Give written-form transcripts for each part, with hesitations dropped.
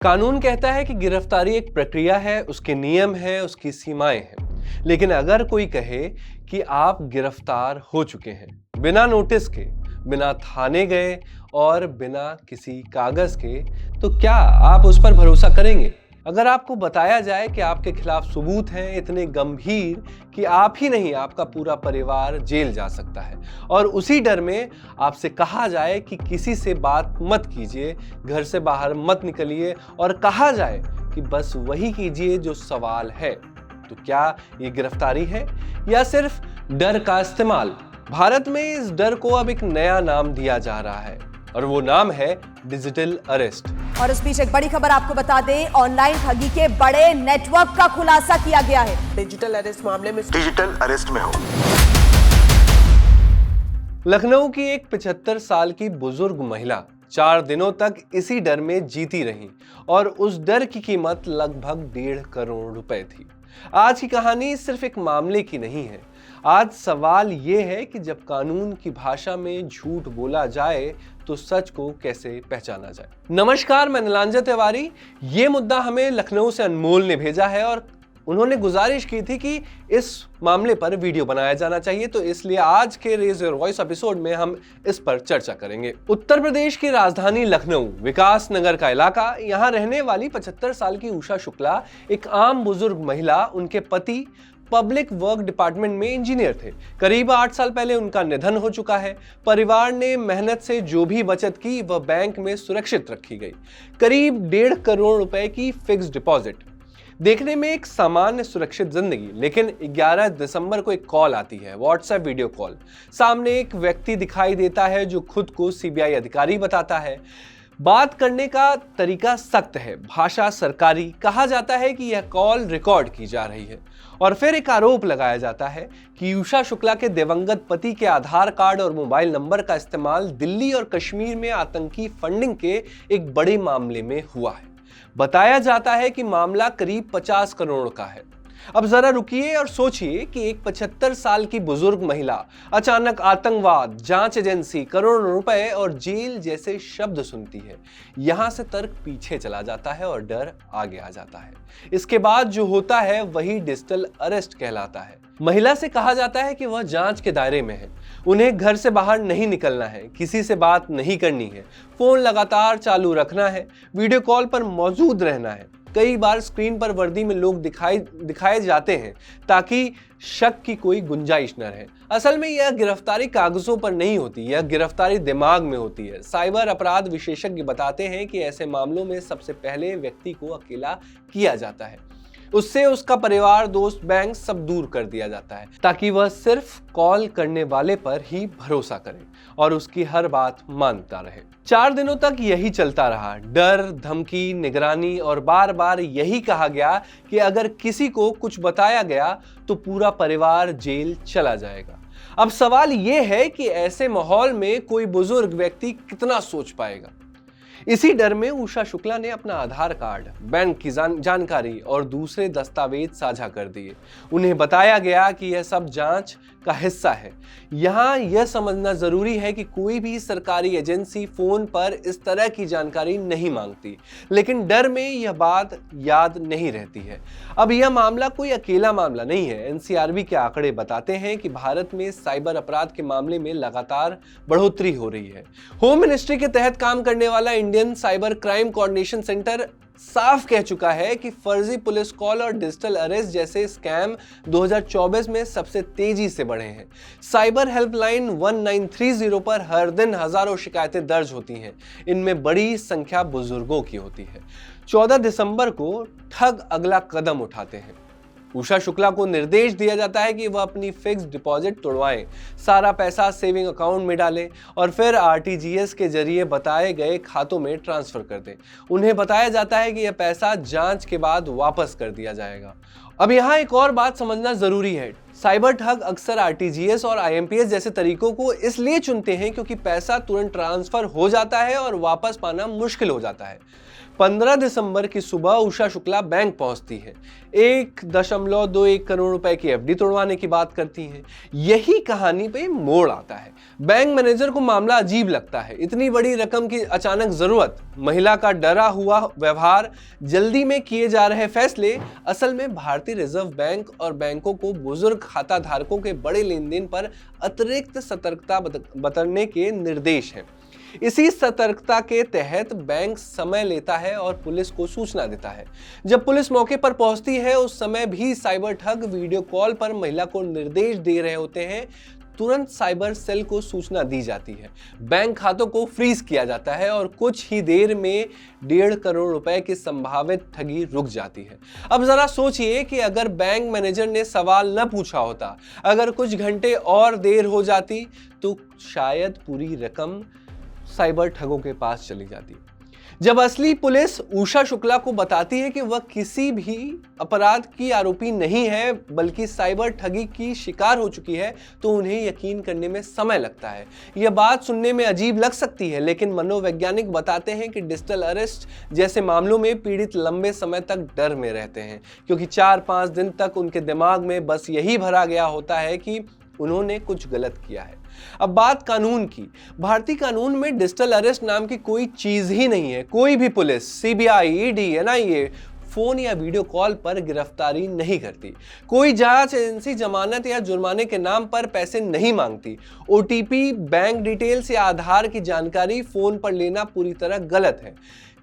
कानून कहता है कि गिरफ्तारी एक प्रक्रिया है, उसके नियम हैं, उसकी सीमाएं हैं। लेकिन अगर कोई कहे कि आप गिरफ्तार हो चुके हैं, बिना नोटिस के, बिना थाने गए और बिना किसी कागज के, तो क्या आप उस पर भरोसा करेंगे? अगर आपको बताया जाए कि आपके खिलाफ सबूत हैं इतने गंभीर कि आप ही नहीं, आपका पूरा परिवार जेल जा सकता है, और उसी डर में आपसे कहा जाए कि किसी से बात मत कीजिए, घर से बाहर मत निकलिए, और कहा जाए कि बस वही कीजिए जो सवाल है, तो क्या ये गिरफ्तारी है या सिर्फ डर का इस्तेमाल? भारत में इस डर को अब एक नया नाम दिया जा रहा है, और वो नाम है डिजिटल अरेस्ट। और इस बीच एक बड़ी खबर आपको बता दें, ऑनलाइन ठगी के बड़े नेटवर्क का खुलासा किया गया है। डिजिटल अरेस्ट मामले में डिजिटल अरेस्ट में हो। लखनऊ की एक 75 साल की बुजुर्ग महिला 4 दिनों तक इसी डर में जीती रही, और उस डर की कीमत लगभग 1.5 करोड़ रुपए थी। आज की कहानी सिर्फ एक मामले की नहीं है। आज सवाल यह है कि जब कानून की भाषा में झूठ बोला जाए तो सच को कैसे पहचाना जाए। नमस्कार, मैं नीलांजन तिवारी। ये मुद्दा हमें लखनऊ से अनमोल ने भेजा है और उन्होंने गुजारिश की थी कि इस मामले पर वीडियो बनाया जाना चाहिए, तो इसलिए आज के रेज योर वॉइस एपिसोड में हम इस पर चर्चा करेंगे। उत्तर प्रदेश की राजधानी लखनऊ, विकास नगर का इलाका, यहाँ रहने वाली 75 साल की उषा शुक्ला एक आम बुजुर्ग महिला, उनके पति पब्लिक वर्क डिपार्टमेंट में इंजीनियर थे। करीब 8 साल पहले उनका निधन हो चुका है। परिवार ने मेहनत से जो भी बचत की वह बैंक में सुरक्षित रखी गई। करीब 1.5 करोड़ रुपए की फिक्स डिपॉजिट। देखने में एक सामान्य सुरक्षित जिंदगी, लेकिन 11 दिसंबर को एक कॉल आती है, व्हाट्सएप वीडियो कॉल। सामने एक व्यक्ति दिखाई देता है जो खुद को सीबीआई अधिकारी बताता है। बात करने का तरीका सख्त है, भाषा सरकारी। कहा जाता है कि यह कॉल रिकॉर्ड की जा रही है, और फिर एक आरोप लगाया जाता है कि उषा शुक्ला के दिवंगत पति के आधार कार्ड और मोबाइल नंबर का इस्तेमाल दिल्ली और कश्मीर में आतंकी फंडिंग के एक बड़े मामले में हुआ है। बताया जाता है कि मामला करीब 50 करोड़ का है। अब जरा रुकिए और सोचिए कि एक 75 साल की बुजुर्ग महिला अचानक आतंकवाद, जांच एजेंसी, करोड़ों रुपए और जेल जैसे शब्द सुनती है। यहां से तर्क पीछे चला जाता है और डर आगे आ जाता है। इसके बाद जो होता है वही डिजिटल अरेस्ट कहलाता है। महिला से कहा जाता है कि वह जांच के दायरे में है, उन्हें घर से बाहर नहीं निकलना है, किसी से बात नहीं करनी है, फोन लगातार चालू रखना है, वीडियो कॉल पर मौजूद रहना है। कई बार स्क्रीन पर वर्दी में लोग दिखाए जाते हैं ताकि शक की कोई गुंजाइश न रहे। असल में यह गिरफ्तारी कागजों पर नहीं होती, यह गिरफ्तारी दिमाग में होती है। साइबर अपराध विशेषज्ञ बताते हैं कि ऐसे मामलों में सबसे पहले व्यक्ति को अकेला किया जाता है, उससे उसका परिवार, दोस्त, बैंक सब दूर कर दिया जाता है, ताकि वह सिर्फ कॉल करने वाले पर ही भरोसा करे और उसकी हर बात मानता रहे। 4 दिनों तक यही चलता रहा, डर, धमकी, निगरानी, और बार बार यही कहा गया कि अगर किसी को कुछ बताया गया तो पूरा परिवार जेल चला जाएगा। अब सवाल यह है कि ऐसे माहौल में कोई बुजुर्ग व्यक्ति कितना सोच पाएगा। इसी डर में उषा शुक्ला ने अपना आधार कार्ड, बैंक की जानकारी और दूसरे दस्तावेज साझा कर दिए। उन्हें बताया गया कि यह सब जांच का हिस्सा है। यहाँ यह समझना जरूरी है कि कोई भी सरकारी एजेंसी फोन पर इस तरह की जानकारी नहीं मांगती, लेकिन डर में यह बात याद नहीं रहती है। अब यह मामला कोई अकेला मामला नहीं है। एनसीआरबी के आंकड़े बताते हैं कि भारत में साइबर अपराध के मामले में लगातार बढ़ोतरी हो रही है। होम मिनिस्ट्री के तहत काम करने वाला Indian cyber crime coordination centre साफ कह चुका है कि फर्जी पुलिस कॉल और डिजिटल अरेस्ट जैसे स्कैम 2024 में सबसे तेजी से बढ़े हैं। साइबर हेल्पलाइन 1930 पर हर दिन हजारों शिकायतें दर्ज होती हैं। इनमें बड़ी संख्या बुजुर्गों की होती है। 14 दिसंबर को ठग अगला कदम उठाते हैं। उषा शुक्ला को निर्देश दिया जाता है कि वह अपनी फिक्स डिपॉजिट तोड़वाएं, सारा पैसा सेविंग अकाउंट में डालें और फिर आरटीजीएस के जरिए बताए गए खातों में ट्रांसफर कर दें। उन्हें बताया जाता है कि यह पैसा जांच के बाद वापस कर दिया जाएगा। अब यहाँ एक और बात समझना जरूरी है। साइबर ठग अक्सर आरटीजीएस और आईएमपीएस जैसे तरीकों को इसलिए चुनते हैं क्योंकि पैसा तुरंत ट्रांसफर हो जाता है और वापस पाना मुश्किल हो जाता है। 15 दिसंबर की सुबह उषा शुक्ला बैंक पहुंचती है, 1.21 करोड़ रुपए की एफडी तोड़वाने की बात करती हैं। यही कहानी पे मोड़ आता है। बैंक मैनेजर को मामला अजीब लगता है, इतनी बड़ी रकम की अचानक जरूरत, महिला का डरा हुआ व्यवहार, जल्दी में किए जा रहे फैसले। असल में भारतीय रिजर्व बैंक और बैंकों को बुजुर्ग खाता धारकों के बड़े लेन देन पर अतिरिक्त सतर्कता बरतने के निर्देश हैं। इसी सतर्कता के तहत बैंक समय लेता है और पुलिस को सूचना देता है। जब पुलिस मौके पर पहुंचती है उस समय भी साइबर ठग वीडियो कॉल पर महिला को निर्देश दे रहे होते हैं। तुरंत साइबर सेल को सूचना दी जाती है, बैंक खातों को फ्रीज किया जाता है और कुछ ही देर में 1.5 करोड़ रुपए की संभावित ठगी रुक जाती है। अब जरा सोचिए कि अगर बैंक मैनेजर ने सवाल न पूछा होता, अगर कुछ घंटे और देर हो जाती तो शायद पूरी रकम साइबर ठगों के पास चली जाती। जब असली पुलिस उषा शुक्ला को बताती है कि वह किसी भी अपराध की आरोपी नहीं है बल्कि साइबर ठगी की शिकार हो चुकी है, तो उन्हें यकीन करने में समय लगता है। यह बात सुनने में अजीब लग सकती है, लेकिन मनोवैज्ञानिक बताते हैं कि डिजिटल अरेस्ट जैसे मामलों में पीड़ित लंबे समय तक डर में रहते हैं, क्योंकि 4-5 दिन तक उनके दिमाग में बस यही भरा गया होता है कि उन्होंने कुछ गलत किया है। अब बात कानून की। भारतीय कानून में डिजिटल अरेस्ट नाम की कोई चीज ही नहीं है। कोई भी police, CBI, ED, NIA phone या वीडियो कॉल पर गिरफ्तारी नहीं करती। कोई जांच एजेंसी जमानत या जुर्माने के नाम पर पैसे नहीं मांगती। ओटीपी, बैंक डिटेल्स या आधार की जानकारी फोन पर लेना पूरी तरह गलत है।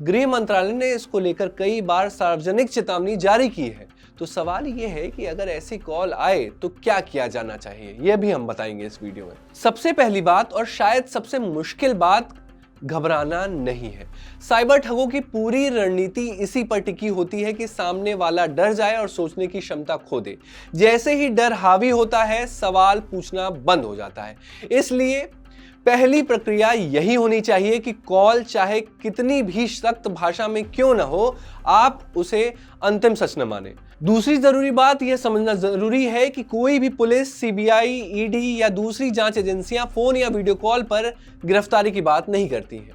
गृह मंत्रालय ने इसको लेकर कई बार सार्वजनिक चेतावनी जारी की है। तो सवाल ये है कि अगर ऐसी कॉल आए तो क्या किया जाना चाहिए, यह भी हम बताएंगे इस वीडियो में। सबसे पहली बात और शायद सबसे मुश्किल बात, घबराना नहीं है। साइबर ठगों की पूरी रणनीति इसी पर टिकी होती है कि सामने वाला डर जाए और सोचने की क्षमता खो दे। जैसे ही डर हावी होता है, सवाल पूछना बंद हो जाता है। इसलिए पहली प्रक्रिया यही होनी चाहिए कि कॉल चाहे कितनी भी सख्त भाषा में क्यों न हो, आप उसे अंतिम सच न माने। दूसरी जरूरी बात यह समझना जरूरी है कि कोई भी पुलिस, सीबीआई, ईडी या दूसरी जांच एजेंसियां फोन या वीडियो कॉल पर गिरफ्तारी की बात नहीं करती हैं।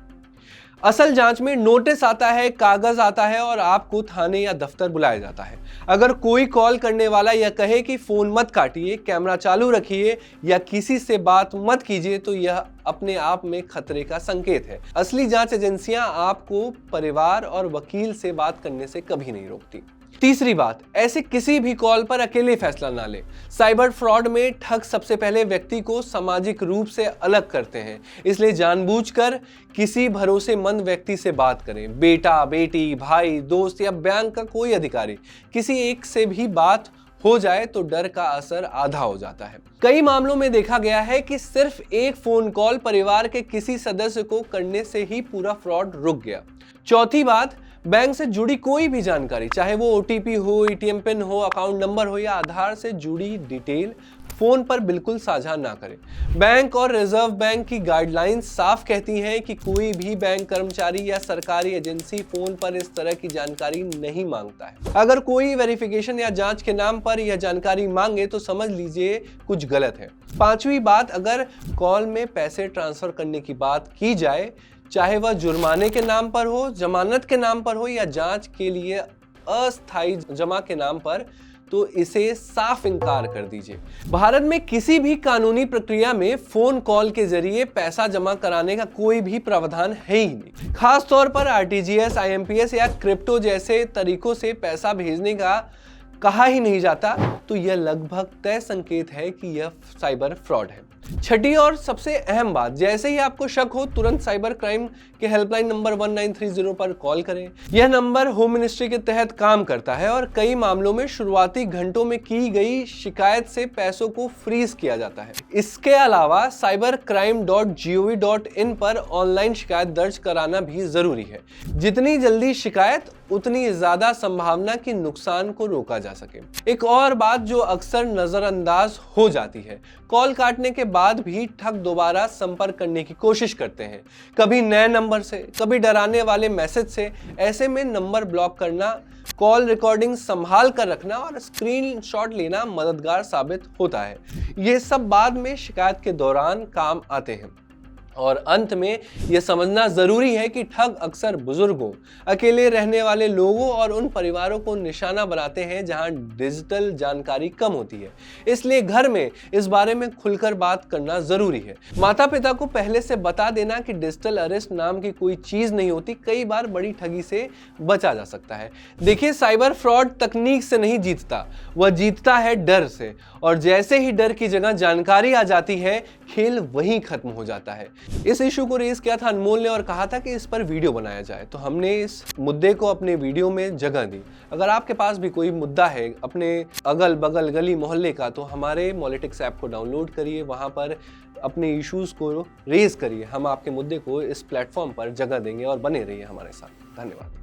असल जांच में नोटिस आता है, कागज आता है और आपको थाने या दफ्तर बुलाया जाता है। अगर कोई कॉल करने वाला यह कहे कि फोन मत काटिए, कैमरा चालू रखिए या किसी से बात मत कीजिए, तो यह अपने आप में खतरे का संकेत है। असली जांच एजेंसियां आपको परिवार और वकील से बात करने से कभी नहीं रोकती। तीसरी बात, ऐसे किसी भी कॉल पर अकेले फैसला ना लें। साइबर फ्रॉड में ठग सबसे पहले व्यक्ति को सामाजिक रूप से अलग करते हैं, इसलिए जानबूझकर किसी भरोसेमंद व्यक्ति से बात करें। बेटा, बेटी, भाई, दोस्त या बैंक का कोई अधिकारी, किसी एक से भी बात हो जाए तो डर का असर आधा हो जाता है। कई मामलों में देखा गया है कि सिर्फ एक फोन कॉल परिवार के किसी सदस्य को करने से ही पूरा फ्रॉड रुक गया। चौथी बात, बैंक से जुड़ी कोई भी जानकारी, चाहे वो ओटीपी हो, एटीएम पिन हो, अकाउंट नंबर हो या आधार से जुड़ी डिटेल, फोन पर बिल्कुल साझा ना करें। बैंक और रिजर्व बैंक की गाइडलाइंस साफ कहती हैं कि कोई भी बैंक कर्मचारी या सरकारी एजेंसी फोन पर इस तरह की जानकारी नहीं मांगता है। अगर कोई वेरिफिकेशन या जांच के नाम पर यह जानकारी मांगे तो समझ लीजिए कुछ गलत है। पांचवी बात, अगर कॉल में पैसे ट्रांसफर करने की बात की जाए, चाहे वह जुर्माने के नाम पर हो, जमानत के नाम पर हो या जांच के लिए अस्थायी जमा के नाम पर, तो इसे साफ इनकार कर दीजिए। भारत में किसी भी कानूनी प्रक्रिया में फोन कॉल के जरिए पैसा जमा कराने का कोई भी प्रावधान है ही नहीं। खास तौर पर आरटीजीएस, आईएमपीएस या क्रिप्टो जैसे तरीकों से पैसा भेजने का कहा ही नहीं जाता, तो यह लगभग तय संकेत है कि यह साइबर फ्रॉड है। छठी और सबसे अहम बात, जैसे ही आपको शक हो तुरंत साइबर क्राइम के हेल्पलाइन नंबर 1930 पर कॉल करें। यह नंबर होम मिनिस्ट्री के तहत काम करता है और कई मामलों में शुरुआती घंटों में की गई शिकायत से पैसों को फ्रीज किया जाता है। इसके अलावा cybercrime.gov.in पर ऑनलाइन शिकायत दर्ज कराना भी जरूरी है। जितनी जल्दी शिकायत, उतनी ज्यादा संभावना कि नुकसान को रोका जा सके। एक और बात जो अक्सर नजरअंदाज हो जाती है, कॉल काटने के बाद भी ठग दोबारा संपर्क करने की कोशिश करते हैं, कभी नए नंबर से, कभी डराने वाले मैसेज से। ऐसे में नंबर ब्लॉक करना, कॉल रिकॉर्डिंग संभाल कर रखना और स्क्रीनशॉट लेना मददगार साबित होता है। ये सब बाद में शिकायत के दौरान काम आते हैं। और अंत में यह समझना जरूरी है कि ठग अक्सर बुजुर्गों, अकेले रहने वाले लोगों और उन परिवारों को निशाना बनाते हैं जहां डिजिटल जानकारी कम होती है। इसलिए घर में इस बारे में खुलकर बात करना जरूरी है। माता पिता को पहले से बता देना कि डिजिटल अरेस्ट नाम की कोई चीज नहीं होती, कई बार बड़ी ठगी से बचा जा सकता है। देखिए, साइबर फ्रॉड तकनीक से नहीं जीतता, वह जीतता है डर से, और जैसे ही डर की जगह जानकारी आ जाती है, खेल वहीं खत्म हो जाता है। इस इशू को रेज किया था अनमोल ने और कहा था कि इस पर वीडियो बनाया जाए, तो हमने इस मुद्दे को अपने वीडियो में जगह दी। अगर आपके पास भी कोई मुद्दा है अपने अगल बगल गली मोहल्ले का, तो हमारे मॉलिटिक्स ऐप को डाउनलोड करिए, वहां पर अपने इश्यूज को रेज करिए। हम आपके मुद्दे को इस प्लेटफॉर्म पर जगह देंगे और बने रहिए हमारे साथ। धन्यवाद।